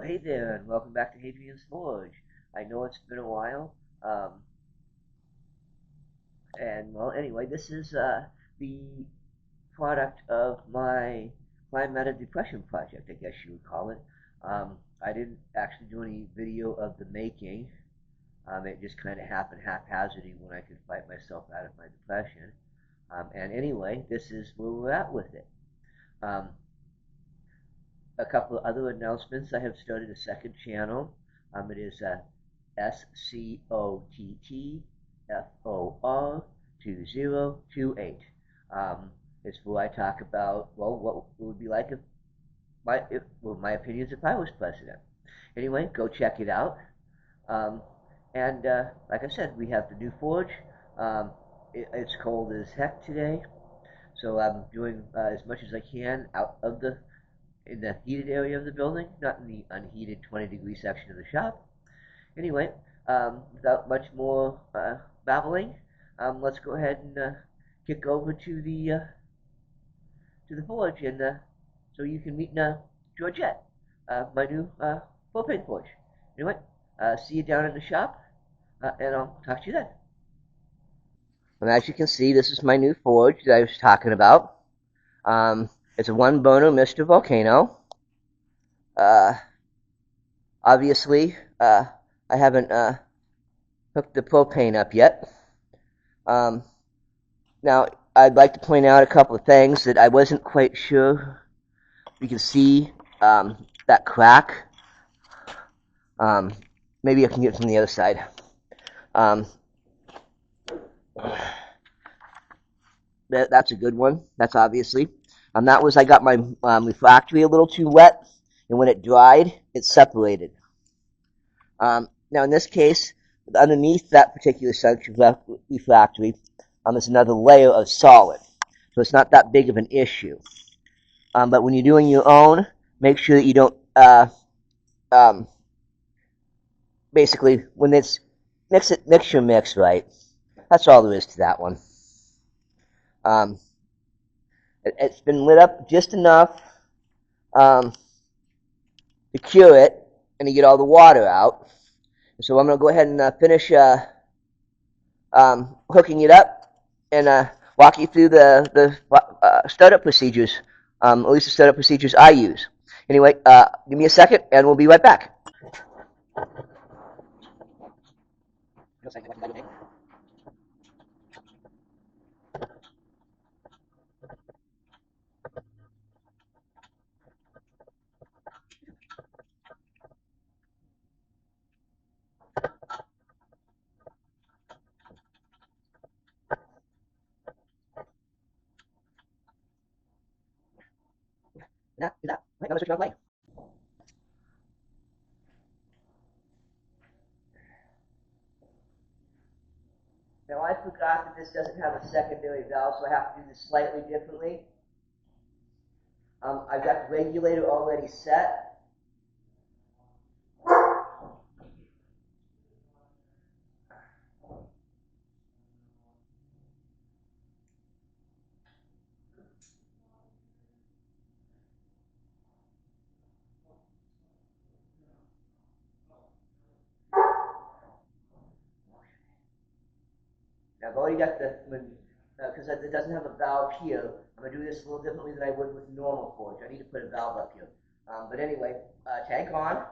Hey there, and welcome back to Hadrian's Forge. I know it's been a while, and well, anyway, this is the product of my climate depression project, I guess you would call it. I didn't actually do any video of the making. It just kind of happened haphazardly when I could fight myself out of my depression. And anyway, this is where we're at with it. Um, a couple of other announcements. I have started a second channel. It is SCOTTFOR2028. It's where I talk about, well, what it would be like if my opinions if I was president. Anyway, go check it out. Um, and like I said, we have the new forge. It's cold as heck today, so I'm doing as much as I can out of the in the heated area of the building, not in the unheated 20-degree section of the shop. Anyway, without much more babbling, let's go ahead and kick over to the forge, and so you can meet Georgette, my new propane forge. Anyway, see you down in the shop, and I'll talk to you then. And as you can see, this is my new forge that I was talking about. It's a one-burner Mr. Volcano. Obviously, I haven't hooked the propane up yet. Now, I'd like to point out a couple of things that I wasn't quite sure. You can see that crack. Maybe I can get it from the other side. That's a good one. That's obviously. That was I got my refractory a little too wet, and when it dried, it separated. Now, in this case, underneath that particular section of refractory, there's another layer of solid, so it's not that big of an issue. But when you're doing your own, make sure that you don't, basically, when it's mix your mix right. That's all there is to that one. It's been lit up just enough to cure it and to get all the water out. So I'm going to go ahead and finish hooking it up and walk you through the startup procedures, at least the startup procedures I use. Anyway, give me a second and we'll be right back. Now, I'm going to switch on play. Now, I forgot that this doesn't have a secondary valve, so I have to do this slightly differently. I've got the regulator already set. Now, I've already got because it doesn't have a valve here, I'm going to do this a little differently than I would with normal forge. I need to put a valve up here. But anyway, tank on,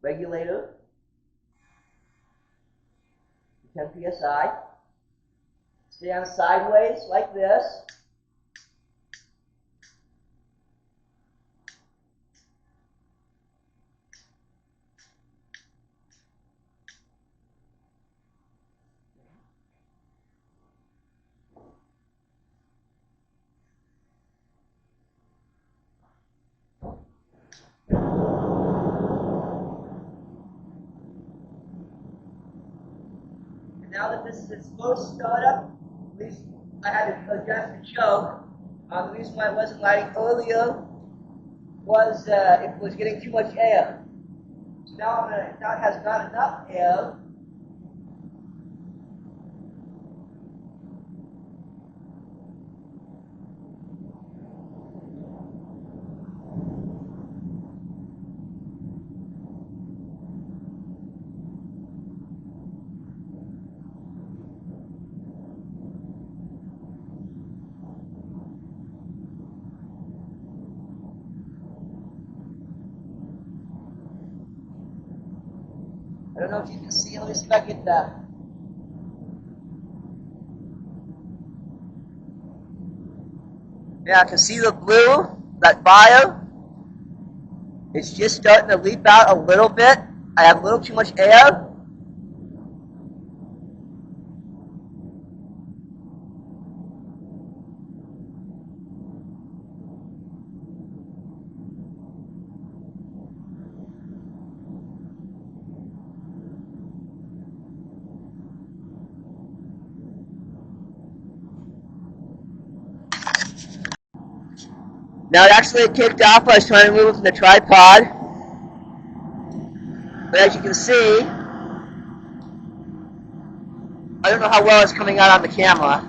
regulator, 10 psi. Stand sideways like this. Now that this is its first startup, at least I had to adjust the choke. The reason why it wasn't lighting earlier was it was getting too much air. So now it has not enough air. I don't know if you can see. Let me see if I can. Yeah, I can see the blue, that bio. It's just starting to leap out a little bit. I have a little too much air. Now it actually kicked off. I was trying to move it from the tripod. But as you can see, I don't know how well it's coming out on the camera.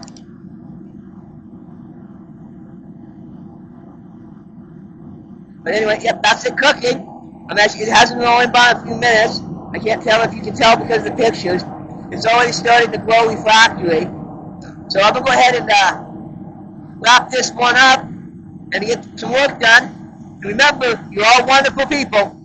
But anyway, yep, that's it cooking. It hasn't been only about a few minutes. I can't tell if you can tell because of the pictures. It's already starting to glow refractory. So I'm going to go ahead and wrap this one up and get some work done. And remember, you're all wonderful people.